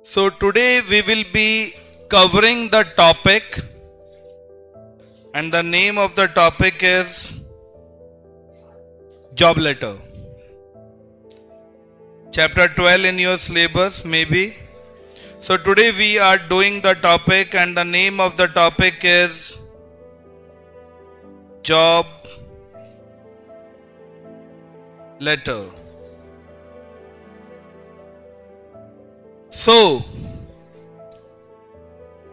So today we will be covering the topic, and the name of the topic is job letter. Chapter 12 in your syllabus maybe. So today we are doing the topic, and the name of the topic is job letter. So,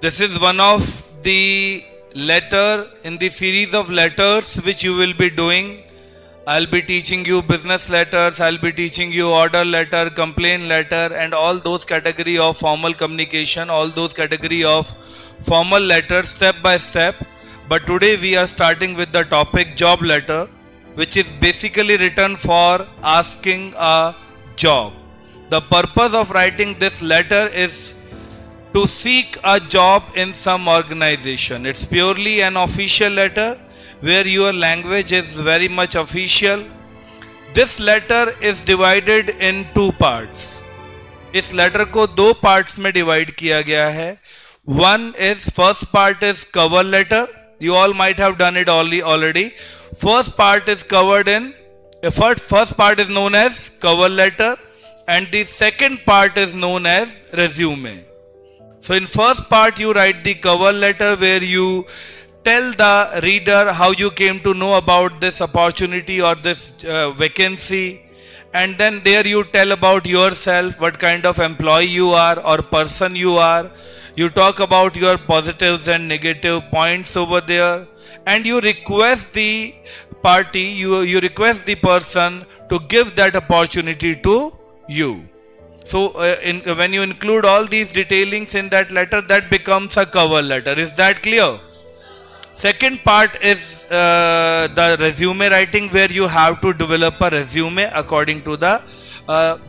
this is one of the letter in the series of letters which you will be doing. I'll be teaching you business letters, I'll be teaching you order letter, complaint letter, and all those category of formal communication, all those category of formal letters step by step. But today we are starting with the topic job letter, which is basically written for asking a job. The purpose of writing this letter is to seek a job in some organization. It's purely an official letter where your language is very much official. This letter is divided in two parts. इस letter को दो parts में divide किया गया है. One is, first part is cover letter. You all might have done it already. First part is covered in, first part is known as cover letter, and the second part is known as resume. So in first part you write the cover letter where you tell the reader how you came to know about this opportunity or this vacancy, and then there you tell about yourself, what kind of employee you are or person you are. You talk about your positives and negative points over there, and you request the party, you request the person to give that opportunity to you. So when you include all these detailings in that letter, that becomes a cover letter. Is that clear? Second part is the resume writing, where you have to develop a resume according to the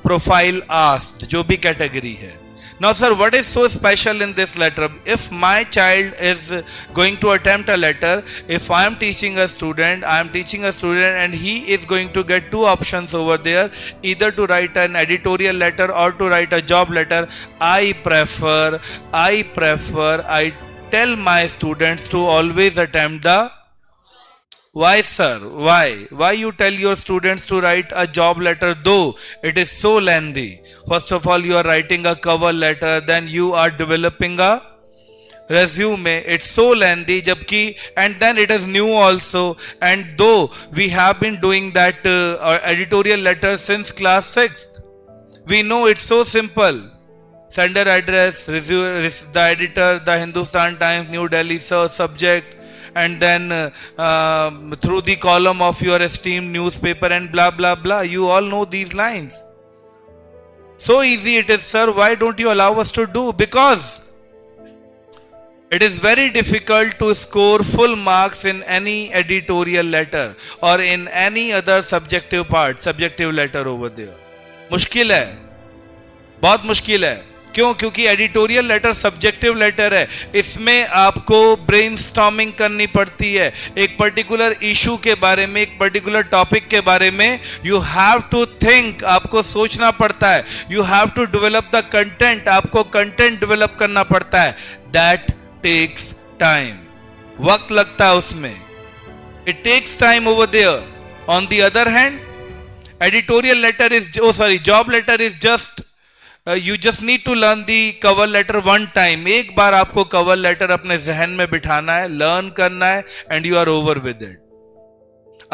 profile asked, जो भी category है. Now sir, what is so special in this letter? If my child is going to attempt a letter, if I am teaching a student and he is going to get two options over there, either to write an editorial letter or to write a job letter, I tell my students to always attempt the. Why sir? Why you tell your students to write a job letter though it is so lengthy? First of all, you are writing a cover letter, then you are developing a resume. It's so lengthy, jabki, and then it is new also. And though we have been doing that editorial letter since class 6th, we know it's so simple. Sender address, the editor, the Hindustan Times, New Delhi, subject, and then through the column of your esteemed newspaper and blah blah blah. You all know these lines. So easy it is, sir. Why don't you allow us to do? Because it is very difficult to score full marks in any editorial letter or in any other subjective letter over there. मुश्किल है, बहुत मुश्किल है. क्यों? क्योंकि editorial letter subjective letter है. इसमें आपको ब्रेनस्टॉर्मिंग करनी पड़ती है एक पर्टिकुलर इशू के बारे में, एक पर्टिकुलर टॉपिक के बारे में. यू हैव टू थिंक, आपको सोचना पड़ता है. You have to develop the content, आपको कंटेंट डेवलप करना पड़ता है. दैट टेक्स टाइम, वक्त लगता है उसमें. It takes time over there. On the other hand, editorial letter is job letter is just you just need to learn the cover letter one time. एक बार आपको cover letter अपने जहन में बिठाना है, learn करना है, and you are over with it.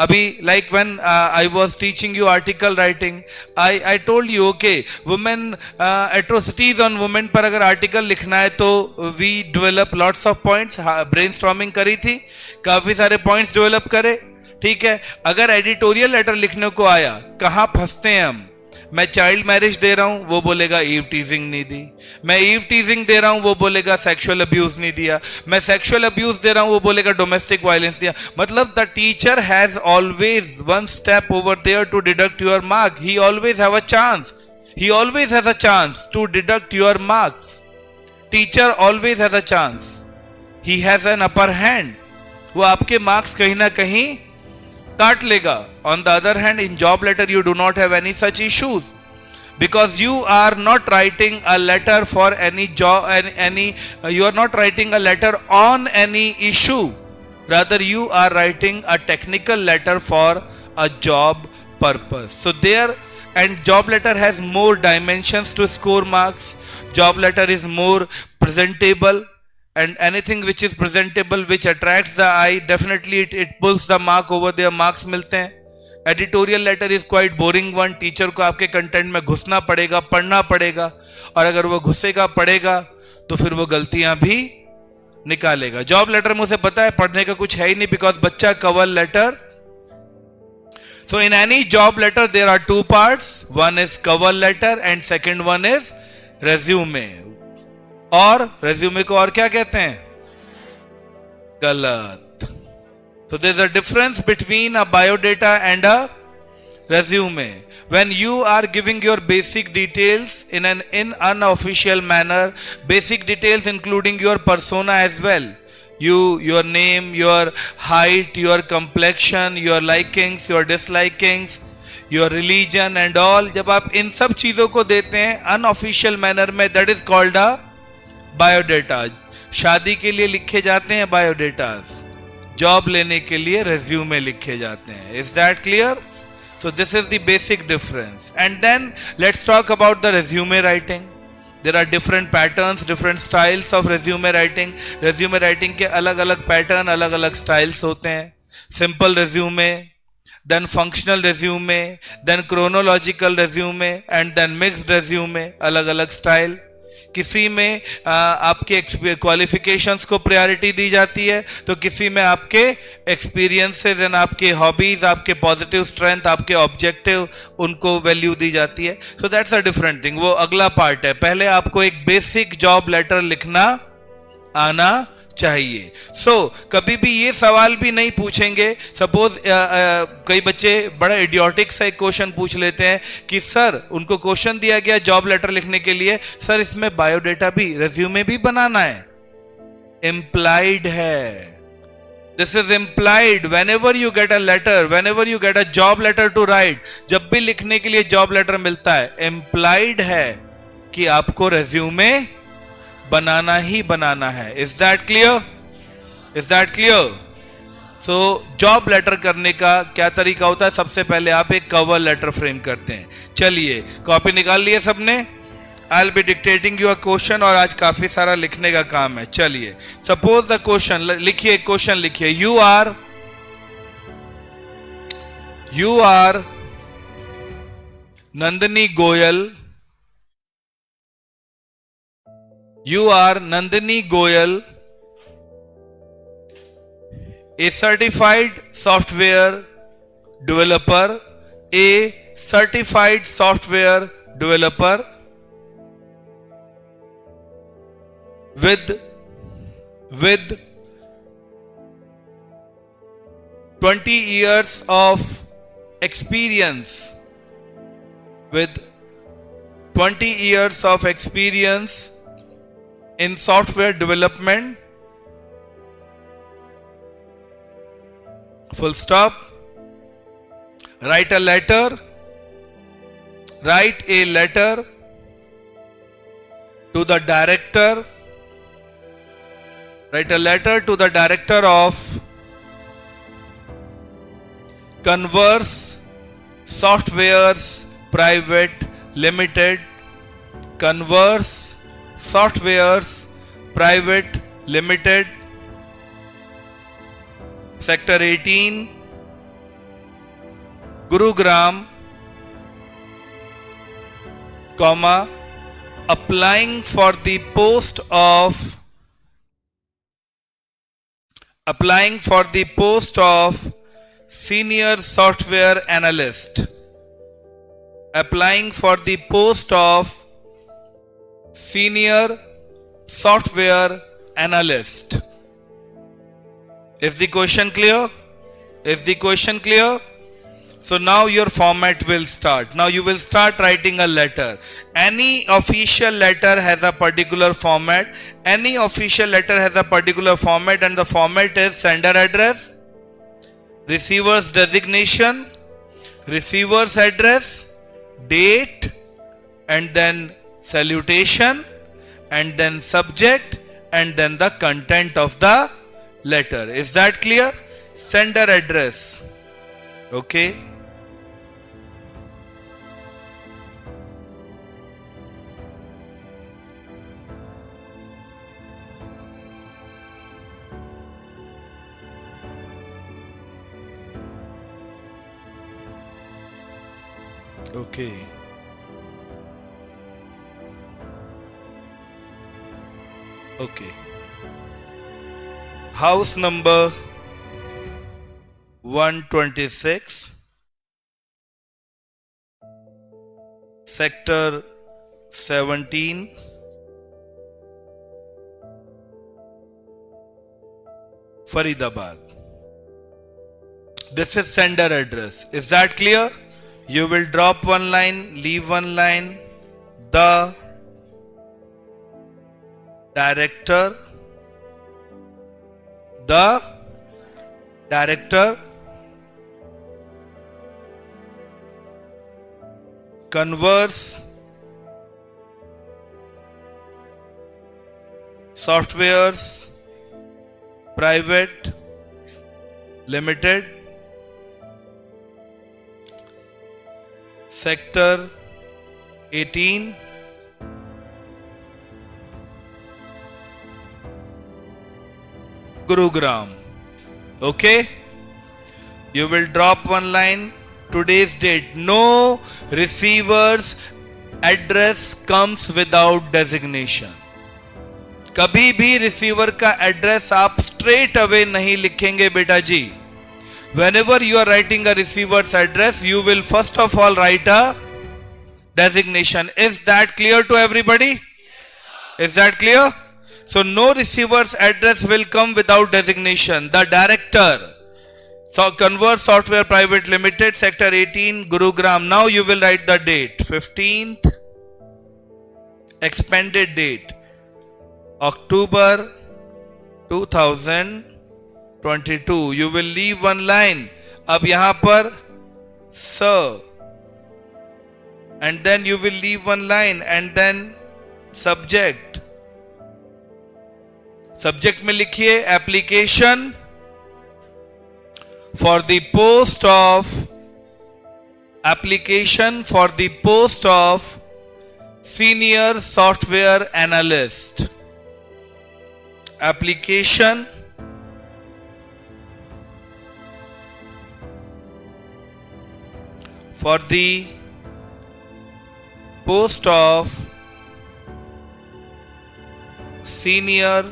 अभी like when I was teaching you article writing, I told you, okay, women atrocities on women पर अगर article लिखना है तो we develop lots of points. brainstorming करी थी, काफी सारे points develop करे. ठीक है, अगर editorial letter लिखने को आया, कहाँ फंसते हैं हम? मैं चाइल्ड मैरिज दे रहा हूं, वो बोलेगा ईव टीजिंग नहीं दी. मैं ईव टीजिंग दे रहा हूं, वो बोलेगा सेक्सुअल अब्यूज नहीं दिया. मैं सेक्सुअल अब्यूज दे रहा हूं, वो बोलेगा डोमेस्टिक वायलेंस दिया. मतलब the teacher has always one step over there to deduct your mark. He always have a chance. He always has a chance to deduct your marks. Teacher always has a chance. He has an upper hand. वो आपके marks कहीं ना कहीं काट लेगा. On the other hand, in job letter you do not have any such issues. because you are not writing a letter for any job, you are not writing a letter on any issue, rather you are writing a technical letter for a job purpose. So there, and job letter has more dimensions to score marks. Job letter is more presentable, and anything which is presentable, which attracts the eye, definitely it pulls the mark over there, marks मिलते हैं. Editorial letter is quite boring one. Teacher को आपके content में घुसना पड़ेगा, पढ़ना पड़ेगा, और अगर वो घुसेगा पढ़ेगा तो फिर वो गलतियां भी निकालेगा. जॉब लेटर मुझे पता है पढ़ने का कुछ है ही नहीं, बिकॉज बच्चा cover letter. So in any job letter there are two parts, one is cover letter and second one is resume. और रेज्यूमे को और क्या कहते हैं? गलत. So there's a difference between a biodata and a resume. When you are giving your basic details in an unofficial manner, basic details including your persona as well, your name, your height, your complexion, your likings, your dislikings, your religion and all, जब आप इन सब चीजों को देते हैं unofficial manner में, that is called a biodata. शादी के लिए लिखे जाते हैं बायोडेटास, जॉब लेने के लिए रेज्यूमे लिखे जाते हैं. Is that clear? So this is the basic difference. And then let's talk about the resume writing. There are different patterns, different styles of resume writing. Resume writing के अलग अलग पैटर्न, अलग अलग स्टाइल्स होते हैं. Simple resume, then functional resume, then chronological resume, and then mixed resume. अलग अलग style. किसी में आपके क्वालिफिकेशंस को प्रायोरिटी दी जाती है, तो किसी में आपके एक्सपीरियंसेस एंड आपके हॉबीज, आपके पॉजिटिव स्ट्रेंथ, आपके ऑब्जेक्टिव, उनको वैल्यू दी जाती है. So that's a different thing. वो अगला पार्ट है. पहले आपको एक बेसिक जॉब लेटर लिखना आना चाहिए. कभी भी ये सवाल भी नहीं पूछेंगे. सपोज कई बच्चे बड़ा इडियोटिक सा एक क्वेश्चन पूछ लेते हैं कि सर, उनको क्वेश्चन दिया गया जॉब लेटर लिखने के लिए, सर इसमें बायोडेटा भी, रेज्यूमे भी बनाना है. इंप्लाइड है. This is implied. Whenever you get a letter, whenever you get a job letter to write, जब भी लिखने के लिए जॉब लेटर मिलता है, इंप्लाइड है कि आपको रेज्यूमे बनाना ही बनाना है. Is that clear? Is that clear? So job letter करने का क्या तरीका होता है? सबसे पहले आप एक कवर लेटर फ्रेम करते हैं. चलिए, कॉपी निकाल लिए सबने? I will be dictating you a question, और आज काफी सारा लिखने का काम है. चलिए, सपोज द क्वेश्चन लिखिए. क्वेश्चन लिखिए. You are Nandini Goyal. You are Nandini Goyal, a certified software developer, a certified software developer with 20 years of experience, with 20 years of experience in software development, full stop. Write a letter to the director, write a letter to the director of Converse Softwares Private Limited, Converse Softwares Private Limited, Sector 18, Gurugram, comma, applying for the post of senior software analyst, applying for the post of senior software analyst. Is the question clear? Is the question clear? So now your format will start. Now you will start writing a letter. Any official letter has a particular format. Any official letter has a particular format, and the format is sender address, receiver's designation, receiver's address, date, and then salutation, and then subject, and then the content of the letter. Is that clear? Sender address. Okay. Okay. Okay. House number 126, sector 17, Faridabad. This is sender address. Is that clear? You will drop one line, leave one line. The director Converse Softwares Private Limited, sector 18, Gurugram. Okay? You will drop one line. Today's date. No receiver's address comes without designation. कभी भी receiver का address आप straight away नहीं लिखेंगे बेटा जी. Whenever you are writing a receiver's address, you will first of all write a designation. Is that clear to everybody? Is that clear? So no receiver's address will come without designation. The director, so Converse Software Private Limited, sector 18, Gurugram. Now you will write the date, 15th, expanded date, October 2022. You will leave one line. अब यहाँ पर sir, and then you will leave one line, and then subject. Subject में लिखिए application for the post of senior software analyst. Application for the post of senior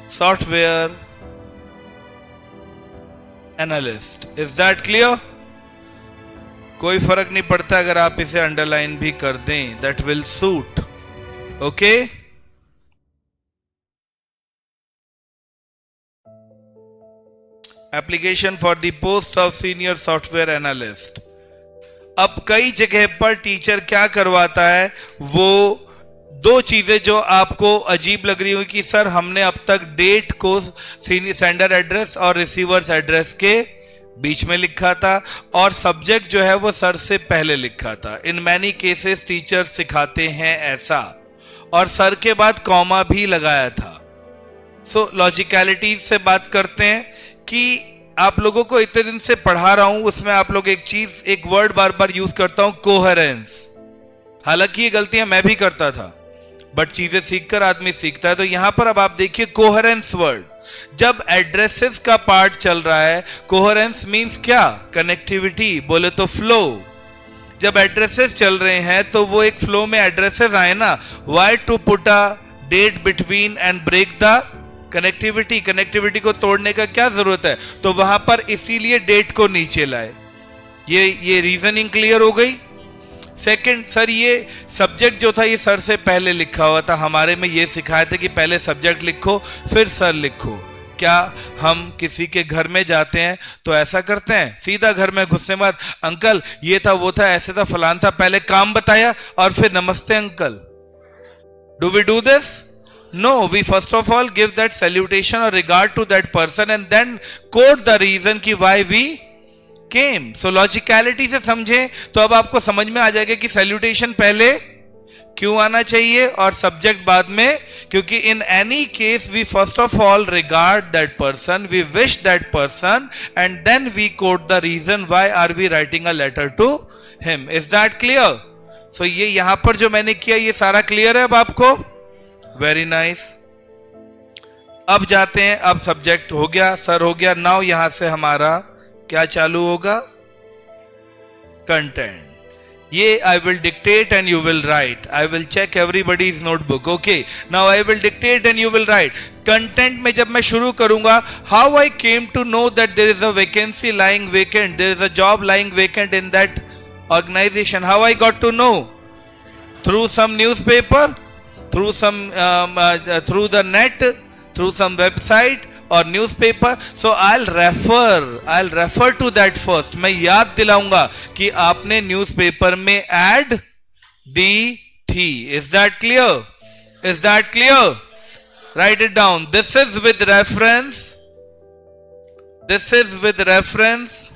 software analyst. Is that clear? कोई फर्क नहीं पड़ता अगर आप इसे underline भी कर दें. That will suit. Okay? Application for the post of senior software analyst. अब कई जगह पर टीचर क्या करवाता है, वो दो चीजें जो आपको अजीब लग रही हुई कि सर हमने अब तक डेट को सेंडर एड्रेस और रिसीवर्स एड्रेस के बीच में लिखा था और सब्जेक्ट जो है वो सर से पहले लिखा था. इन मैनी केसेस टीचर सिखाते हैं ऐसा, और सर के बाद कॉमा भी लगाया था. सो लॉजिकलिटीज से बात करते हैं कि आप लोगों को इतने दिन से पढ़ा रहा हूं, उसमें आप लोग एक वर्ड बार बार यूज करता हूं, कोहेरेंस. हालांकि ये गलतियां मैं भी करता था, बट चीजें सीखकर आदमी सीखता है. तो यहां पर अब आप देखिए कोहेरेंस वर्ड. जब एड्रेसेस का पार्ट चल रहा है, कोहेरेंस मींस क्या? कनेक्टिविटी. बोले तो फ्लो. जब एड्रेसेस चल रहे हैं तो वो एक फ्लो में एड्रेसेस आए ना. Why to put a date between and break the connectivity. Connectivity को तोड़ने का क्या जरूरत है? तो वहां पर इसीलिए डेट को नीचे लाए. ये रीजनिंग क्लियर हो गई. सेकंड, सर ये सब्जेक्ट जो था ये सर से पहले लिखा हुआ था. हमारे में ये सिखाया था कि पहले सब्जेक्ट लिखो फिर सर लिखो. क्या हम किसी के घर में जाते हैं तो ऐसा करते हैं? सीधा घर में घुसने बाद अंकल ये था वो था ऐसे था फलान था, पहले काम बताया और फिर नमस्ते uncle. Do we do this? No, we first of all give that salutation or regard to that person and then quote the reason ki why we came. So logicality से समझें तो अब आपको समझ में आ जाएगा कि salutation पहले क्यों आना चाहिए और सब्जेक्ट बाद में, क्योंकि in any case we first of all regard that person, we wish that person and then we quote the reason why are we writing a letter to him. Is that clear? So ये यहां पर जो मैंने किया ये सारा clear है अब आपको? Very nice. अब जाते हैं, अब सब्जेक्ट हो गया, सर हो गया. नाउ यहां से हमारा क्या चालू होगा? कंटेंट. ये I will dictate and you will write. I will check everybody's notebook. Okay. Now I will dictate and you will write. Content में जब मैं शुरू करूंगा, how I came to know that there is a vacancy lying vacant, there is a job lying vacant in that organization. How I got to know? Through some newspaper, through some through the net, through some website or newspaper. So I'll refer to that first. मैं याद दिलाऊंगा कि आपने newspaper में add दी थी. Is that clear? Is that clear? Write it down. This is with reference. This is with reference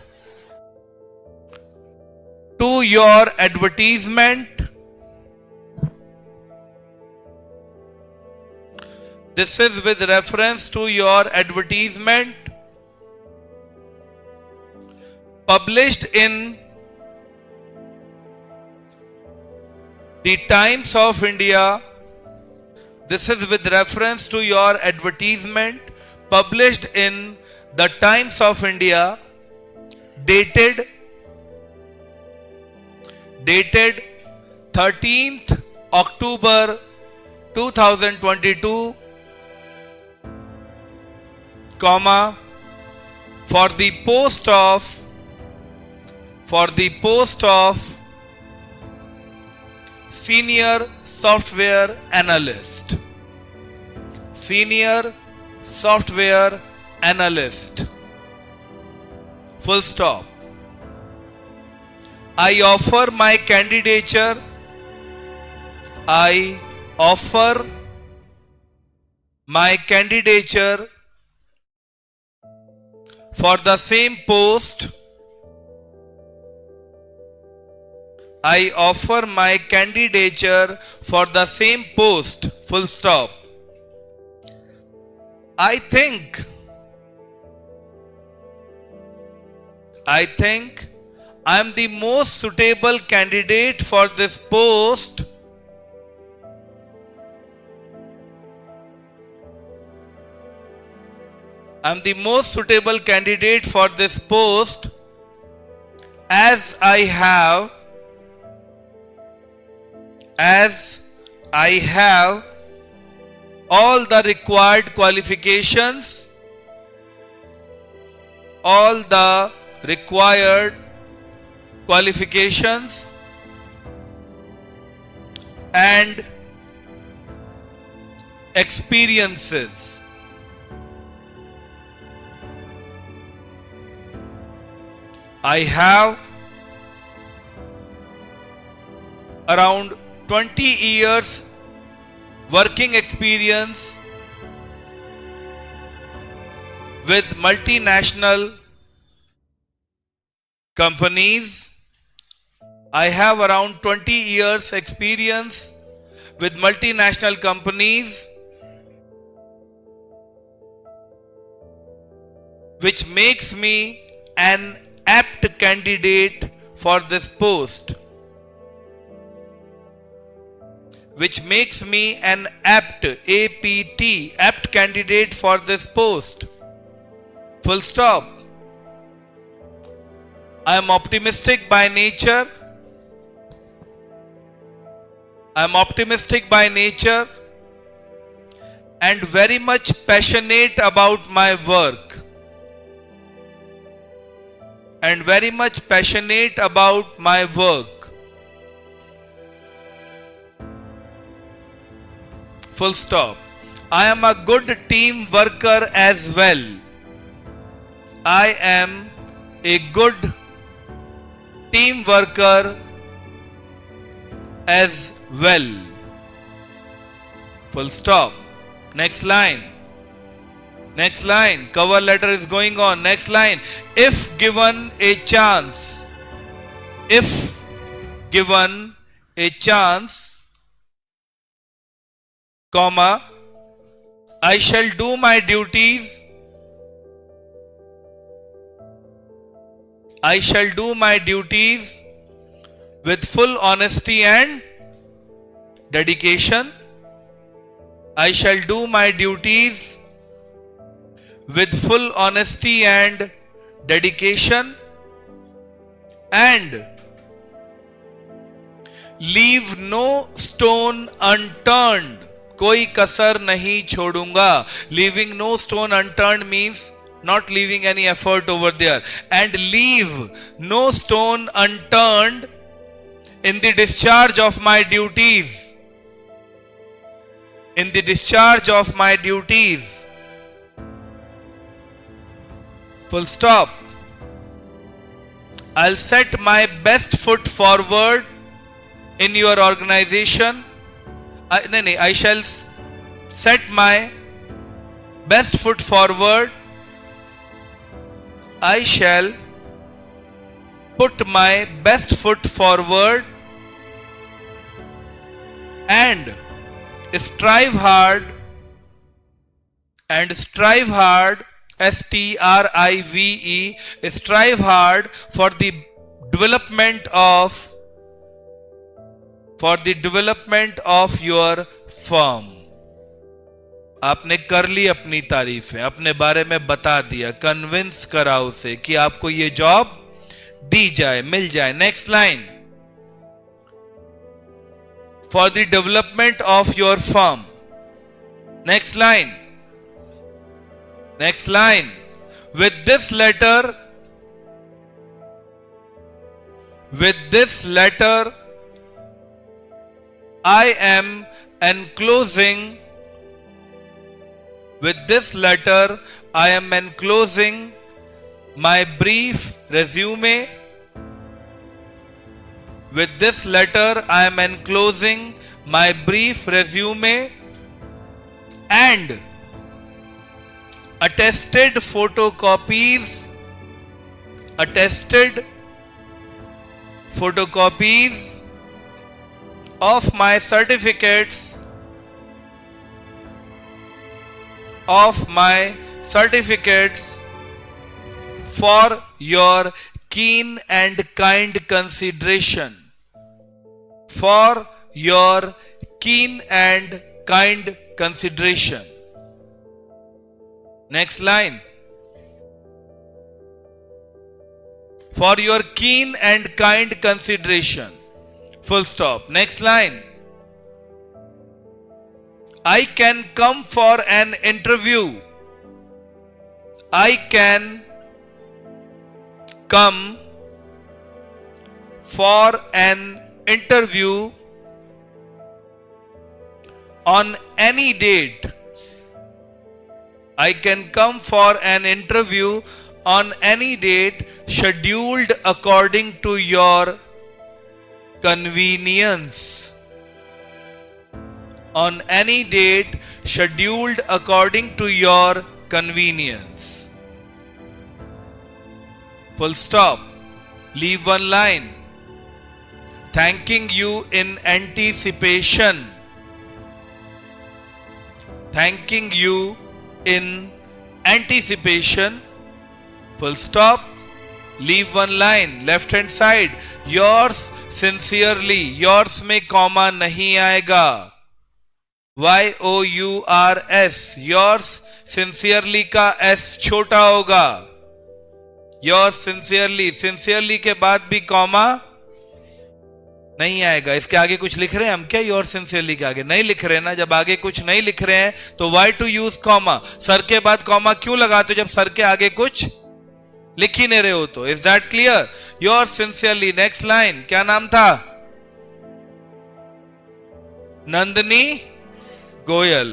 to your advertisement. This is with reference to your advertisement published in the Times of India. This is with reference to your advertisement published in the Times of India, dated 13th October 2022, comma, for the post of senior software analyst. Senior software analyst. Full stop. I offer my candidature. I offer my candidature for the same post. I offer my candidature for the same post. Full stop. I think I am the most suitable candidate for this post. I am the most suitable candidate for this post as I have all the required qualifications, and experiences. I have around 20 years working experience with multinational companies. I have around 20 years experience with multinational companies, which makes me an apt candidate for this post. Which makes me an apt, APT, apt candidate for this post. Full stop. I am optimistic by nature. And very much passionate about my work. Full stop. I am a good team worker as well. I am a good team worker as well. Full stop. Next line. Next line, cover letter is going on. Next line, if given a chance, if given a chance, comma, I shall do my duties, I shall do my duties with full honesty and dedication. I shall do my duties with full honesty and dedication and leave no stone unturned. कोई कसर नहीं छोड़ूंगा. Leaving no stone unturned means not leaving any effort over there. And leave no stone unturned in the discharge of my duties. In the discharge of my duties. Full stop. I'll set my best foot forward in your organization. I shall set my best foot forward. I shall put my best foot forward and strive hard, STRIVE, strive hard for the development of your firm. आपने कर ली अपनी तारीफें, अपने बारे में बता दिया, convince करा उसे कि आपको ये जॉब दी जाए, मिल जाए. Next line, for the development of your firm. Next line, next line, with this letter I am enclosing my brief resume. With this letter I am enclosing my brief resume and attested photocopies of my certificates for your keen and kind consideration. For your keen and kind consideration. Next line. For your keen and kind consideration. Full stop. Next line. I can come for an interview. I can come for an interview on any date. I can come for an interview on any date scheduled according to your convenience. On any date scheduled according to your convenience. Full stop. Leave one line. Thanking you in anticipation. Thanking you in anticipation. Full stop. Leave one line. Left hand side. Yours sincerely. Yours में comma नहीं आएगा. YOURS. Yours sincerely का S छोटा होगा. Yours sincerely. Sincerely के बाद भी comma नहीं आएगा. इसके आगे कुछ लिख रहे हैं हम क्या? योर सिंसियरली के आगे नहीं लिख रहे हैं ना. जब आगे कुछ नहीं लिख रहे हैं तो why to use comma. Sir के बाद कॉमा क्यों लगाते हो जब सर के आगे कुछ लिख ही नहीं रहे हो तो. Is that clear? Your sincerely. Next line. क्या नाम था? नंदनी गोयल.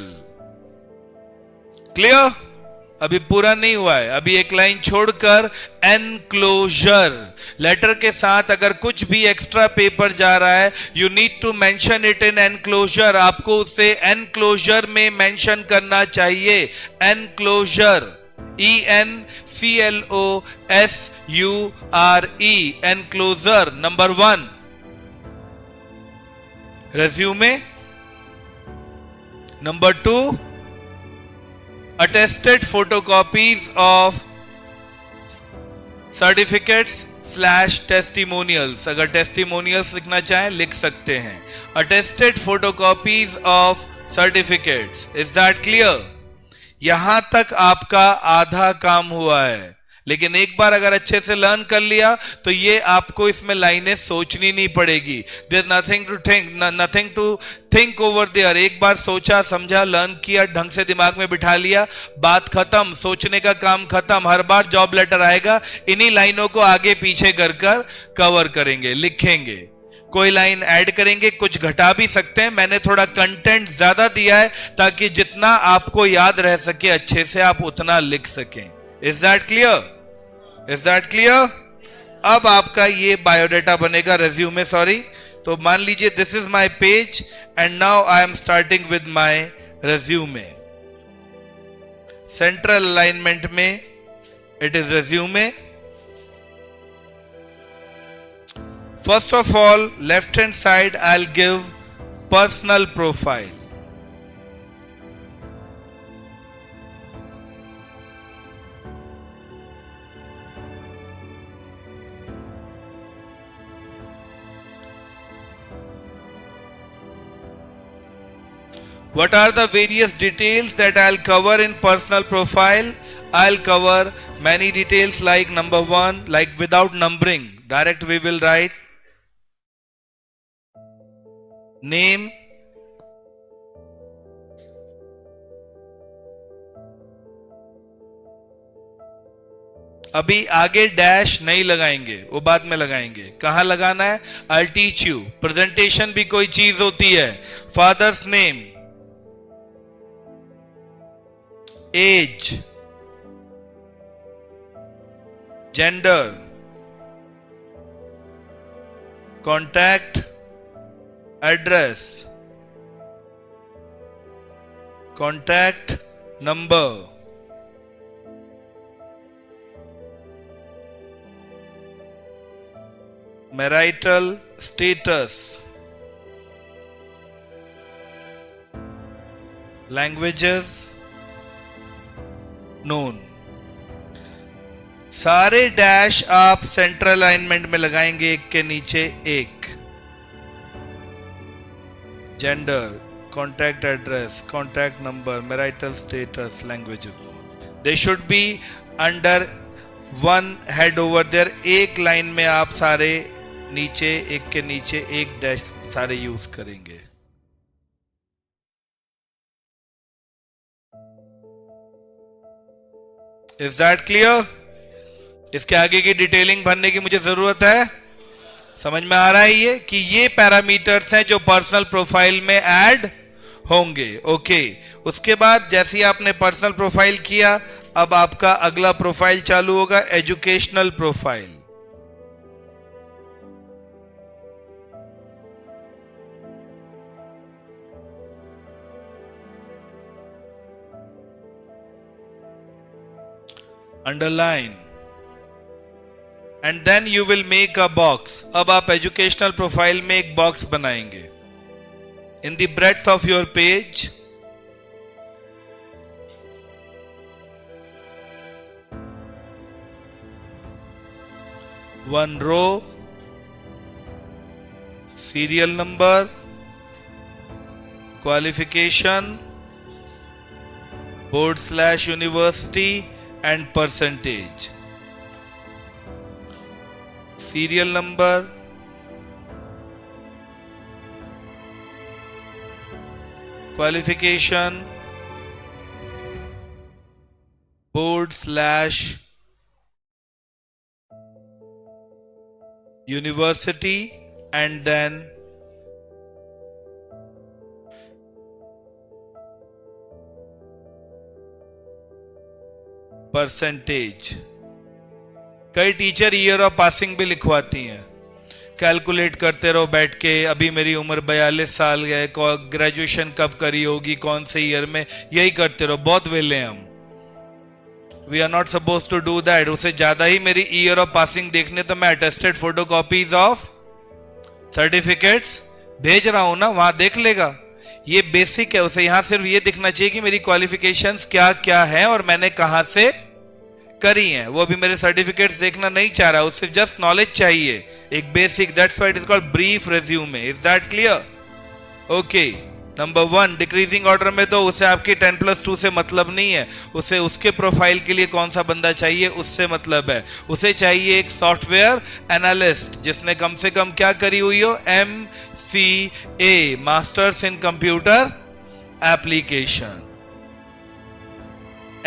क्लियर? अभी पूरा नहीं हुआ है, अभी एक लाइन छोड़कर एनक्लोजर। लेटर के साथ अगर कुछ भी एक्स्ट्रा पेपर जा रहा है, you need to mention it in enclosure. आपको उसे एनक्लोजर में मेंशन करना चाहिए। Enclosure, ENCLOSURE, enclosure. Number 1 resume. Number 2 attested photocopies of certificates/testimonials। अगर टेस्टिमोनियल्स लिखना चाहें लिख सकते हैं। attested photocopies of certificates। is that clear? यहां तक आपका आधा काम हुआ है, लेकिन एक बार अगर अच्छे से लर्न कर लिया तो ये आपको इसमें लाइनें सोचनी नहीं पड़ेगी। There nothing to think over there. एक बार सोचा, समझा, लर्न किया, ढंग से दिमाग में बिठा लिया, बात खत्म, सोचने का काम खत्म। हर बार जॉब लेटर आएगा, इन्हीं लाइनों को आगे पीछे कर कवर करेंगे, लिखेंगे। कोई लाइन ऐड करेंगे, कुछ घटा भी सकते हैं। मैंने थोड़ा कंटेंट ज्यादा दिया है ताकि जितना आपको याद रह सके अच्छे से आप उतना लिख सकें। Is that clear? Is that clear? अब आपका ये बायोडाटा बनेगा, रेज्यूमे, सॉरी। तो मान लीजिए this is my page and now I am starting with my resume. Central alignment में it is resume. First of all, left hand side I'll give personal profile. What are the various details that I'll cover in personal profile? I'll cover many details like number 1, like without numbering, direct we will write name, अभी आगे dash नहीं लगाएंगे, वो बाद में लगाएंगे। कहां लगाना है? I'll teach you। प्रेजेंटेशन भी कोई चीज होती है। Father's name, age, gender, contact address, contact number, marital status, languages known. सारे डैश आप सेंट्रल अलाइनमेंट में लगाएंगे, एक के नीचे एक। Gender, contact address, contact number, marital status, languages, they should be under one head over there. एक line में आप सारे नीचे, एक के नीचे एक डैश सारे यूज करेंगे। Is that clear? इसके आगे की डिटेलिंग भरने की मुझे जरूरत है? समझ में आ रहा है ये कि ये पैरामीटर्स हैं जो पर्सनल प्रोफाइल में ऐड होंगे। ओके, उसके बाद जैसे ही आपने पर्सनल प्रोफाइल किया, अब आपका अगला प्रोफाइल चालू होगा, educational profile. Underline and then you will make a box. अब आप एजुकेशनल प्रोफाइल में एक बॉक्स बनाएंगे in the breadth of your page. One row, serial number, qualification, board/university and percentage, serial number, qualification, board/university, and then percentage. कई teacher year of passing भी लिखवाती हैं, calculate करते रहो बैठ के, अभी मेरी उम्र 42 साल है, ग्रेजुएशन कब करी होगी, कौन से ईयर में, यही करते रहो। बहुत वेले हैं हम। We are not suppose to do that. उससे ज्यादा ही मेरी ईयर ऑफ पासिंग देखने तो मैं attested photo copies of certificates भेज रहा हूं ना, वहां देख लेगा। ये बेसिक है, उसे यहां सिर्फ ये दिखना चाहिए कि मेरी क्वालिफिकेशंस क्या क्या है और मैंने कहां से करी हैं। वो भी मेरे सर्टिफिकेट्स देखना नहीं चाह रहा, उससे जस्ट नॉलेज चाहिए, एक basic. That's why it is called brief resume. Is that clear? Okay. Number 1 decreasing order में दो, उसे आपकी 10+2 से मतलब नहीं है, उसे उसके प्रोफाइल के लिए कौन सा बंदा चाहिए उससे मतलब है। उसे चाहिए एक सॉफ्टवेयर एनालिस्ट जिसने कम से कम क्या करी हुई हो, MCA, masters in computer application.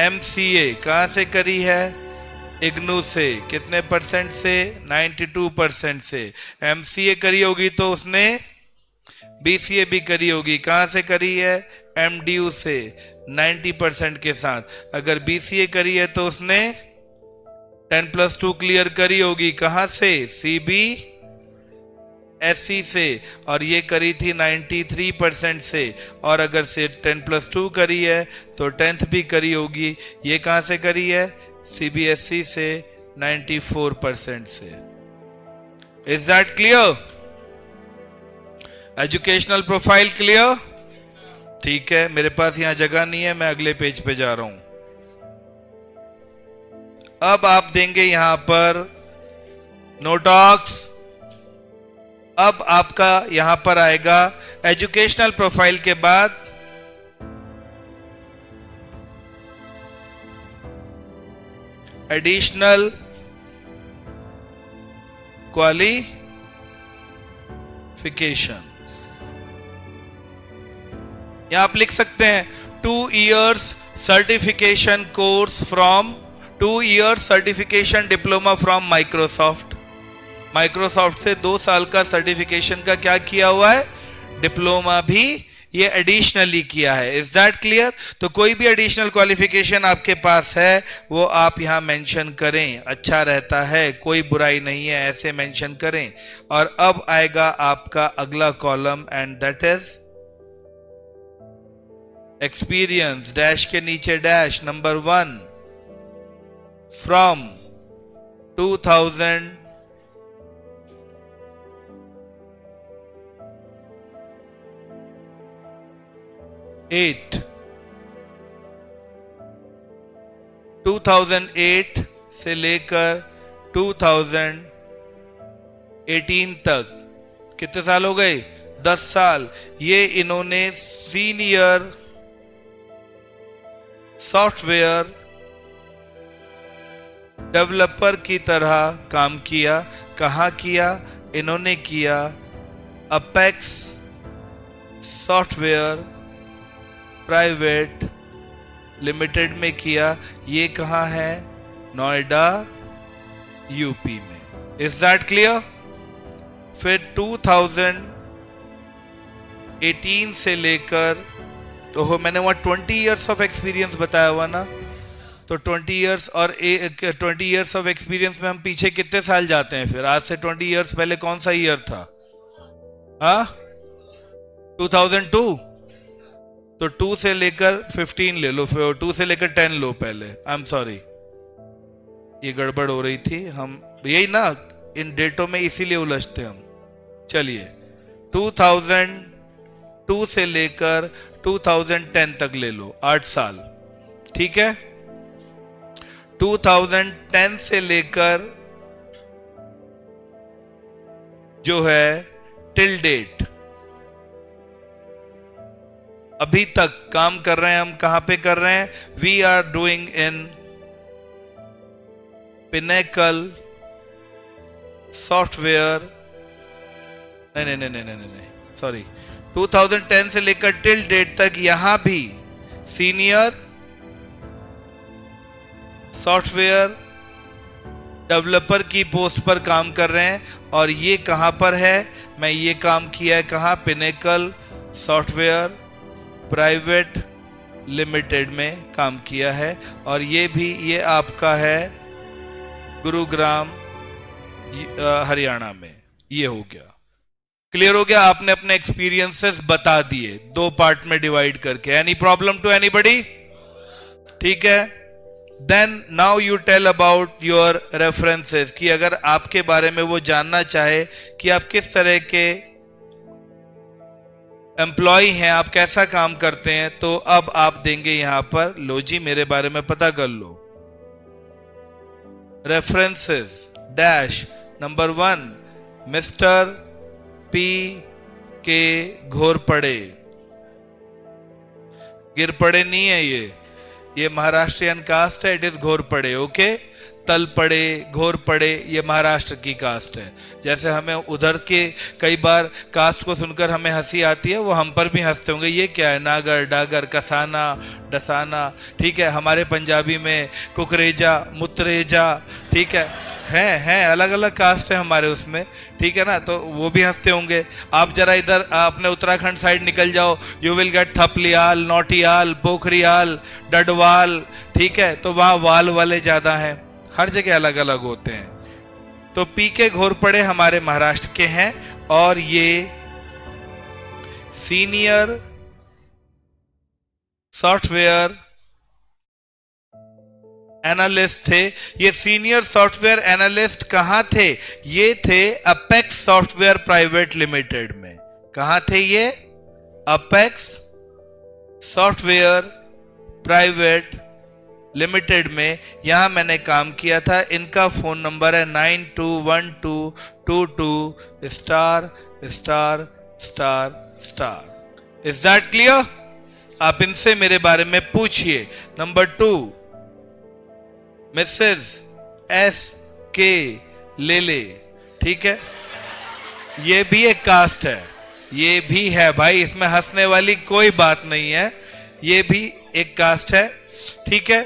MCA कहां से करी है? इग्नू से। कितने परसेंट से? 92% से। MCA करी होगी तो उसने BCA भी करी होगी। कहां से करी है? MDU से 90% के साथ। अगर BCA करी है तो उसने 10+2 क्लियर करी होगी। कहां से? CBSE से। और ये करी थी 93% से। और अगर से 10+2 करी है तो 10th भी करी होगी। ये कहां से करी है? CBSE से 94% से। Is that clear? Educational profile clear? ठीक है, मेरे पास यहां जगह नहीं है, मैं अगले पेज पे जा रहा हूं। अब आप देंगे यहां पर नोटॉक्स। अब आपका यहां पर आएगा एजुकेशनल प्रोफाइल के बाद एडिशनल क्वालिफिकेशन। यहां आप लिख सकते हैं 2 years certification course from 2 years certification diploma from Microsoft. Microsoft से 2 साल का सर्टिफिकेशन का क्या किया हुआ है? डिप्लोमा भी ये एडिशनली किया है। Is that clear? तो कोई भी एडिशनल क्वालिफिकेशन आपके पास है वो आप यहां मेंशन करें, अच्छा रहता है, कोई बुराई नहीं है, ऐसे मेंशन करें। और अब आएगा आपका अगला column and that is experience. Dash के नीचे डैश। नंबर 1 फ्रॉम 2008 से लेकर 2018 तक कितने साल हो गए? 10 साल। ये इन्होंने सीनियर सॉफ्टवेयर डेवलपर की तरह काम किया। कहां किया? इन्होंने किया अपेक्स सॉफ्टवेयर प्राइवेट लिमिटेड में किया। ये कहां है? नोएडा यूपी में। Is that clear? फिर 2018 से लेकर, ओहो मैंने वहां 20 years ऑफ एक्सपीरियंस बताया हुआ ना, तो 20 years और 20 years ऑफ एक्सपीरियंस में हम पीछे कितने साल जाते हैं? फिर आज से 20 years पहले कौन सा ईयर था? 2002। तो 2 से लेकर 15 ले लो, फिर 2 से लेकर 10 लो पहले। आई एम सॉरी, ये गड़बड़ हो रही थी। हम यही ना इन डेटों में इसीलिए उलझते हम। चलिए 2002 से लेकर 2010 तक ले लो, 8 साल। ठीक है। 2010 से लेकर जो है टिल डेट अभी तक काम कर रहे हैं। हम कहां पे कर रहे हैं? We are doing in Pinnacle software. नहीं, सॉरी। 2010 से लेकर टिल डेट तक यहां भी सीनियर सॉफ्टवेयर डेवलपर की पोस्ट पर काम कर रहे हैं। और ये कहां पर है? मैं ये काम किया है कहां? पिनेकल सॉफ्टवेयर प्राइवेट लिमिटेड में काम किया है, और ये आपका है गुरुग्राम हरियाणा में। ये हो गया, क्लियर हो गया। आपने अपने एक्सपीरियंसेस बता दिए 2 पार्ट में डिवाइड करके। Any problem to anybody? ठीक है। Then now you tell about your references, कि अगर आपके बारे में वो जानना चाहे कि आप किस तरह के एम्प्लॉय हैं, आप कैसा काम करते हैं, तो अब आप देंगे यहां पर, लो जी मेरे बारे में पता कर लो। References dash number 1 mister P K Ghorpade. Girpade नहीं है ये महाराष्ट्रियन कास्ट है, it is Ghorpade. Okay, Talpade, Ghorpade, ये महाराष्ट्र की कास्ट है। जैसे हमें उधर के कई बार कास्ट को सुनकर हमें हंसी आती है, वो हम पर भी हंसते होंगे, ये क्या है, नागर, डागर, कसाना, डसाना। ठीक है, हमारे पंजाबी में कुकरेजा, मुतरेजा, ठीक है अलग अलग कास्ट है हमारे उसमें, ठीक है ना, तो वो भी हंसते होंगे। आप जरा इधर अपने उत्तराखंड साइड निकल जाओ, you will get Thapliyal, Nautiyal, Pokhriyal, Dadwal, ठीक है, तो वहां वाल वाले ज्यादा हैं, हर जगह अलग अलग होते हैं। तो पी के घोरपड़े हमारे महाराष्ट्र के हैं, और ये सीनियर सॉफ्टवेयर एनालिस्ट थे। ये सीनियर सॉफ्टवेयर एनालिस्ट कहां थे? ये थे अपेक्स सॉफ्टवेयर प्राइवेट लिमिटेड में। कहां थे ये? अपेक्स सॉफ्टवेयर प्राइवेट लिमिटेड में। यहां मैंने काम किया था। इनका फोन नंबर है 921222****. Is that clear? आप इनसे मेरे बारे में पूछिए। नंबर 2 मिसेज एस के लेले, ठीक है, ये भी एक कास्ट है, ये भी है भाई, इसमें हंसने वाली कोई बात नहीं है, ये भी एक कास्ट है, ठीक है।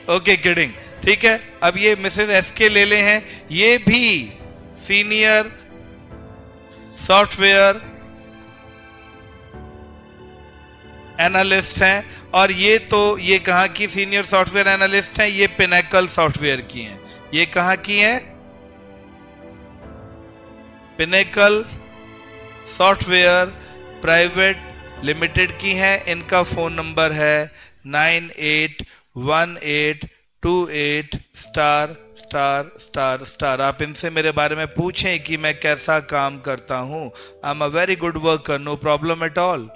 ओके किडिंग, ठीक है। अब ये मिसेज एस के लेले हैं, ये भी सीनियर सॉफ्टवेयर एनालिस्ट हैं, और ये कहां की सीनियर सॉफ्टवेयर एनालिस्ट हैं? ये पिनेकल सॉफ्टवेयर की हैं। ये कहां की हैं? पिनेकल सॉफ्टवेयर प्राइवेट लिमिटेड की हैं। इनका फोन नंबर है 981828****. आप इनसे मेरे बारे में पूछें कि मैं कैसा काम करता हूं। I am a very good worker, no problem at all.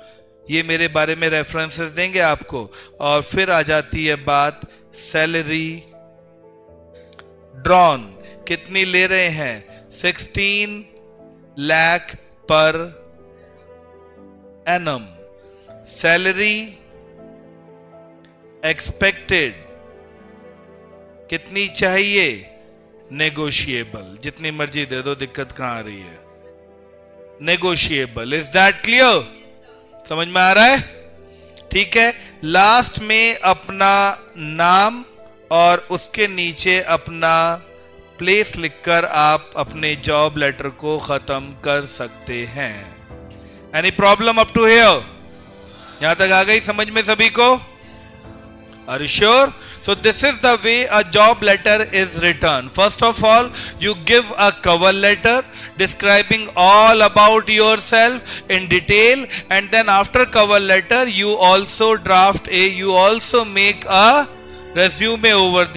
ये मेरे बारे में रेफरेंसेस देंगे आपको। और फिर आ जाती है बात सैलरी ड्रॉन, कितनी ले रहे हैं? 16 lakh per annum. Salary expected कितनी चाहिए? नेगोशिएबल, जितनी मर्जी दे दो, दिक्कत कहां आ रही है? नेगोशिएबल। Is that clear? समझ में आ रहा है? ठीक है। लास्ट में अपना नाम और उसके नीचे अपना प्लेस लिखकर आप अपने जॉब लेटर को खत्म कर सकते हैं। Any problem up to here? यहां तक आ गई समझ में सभी को? Are you sure? So this is the way a job letter is written. First of all, you give a cover letter describing all about yourself in detail, and then after cover letter you also make a resume over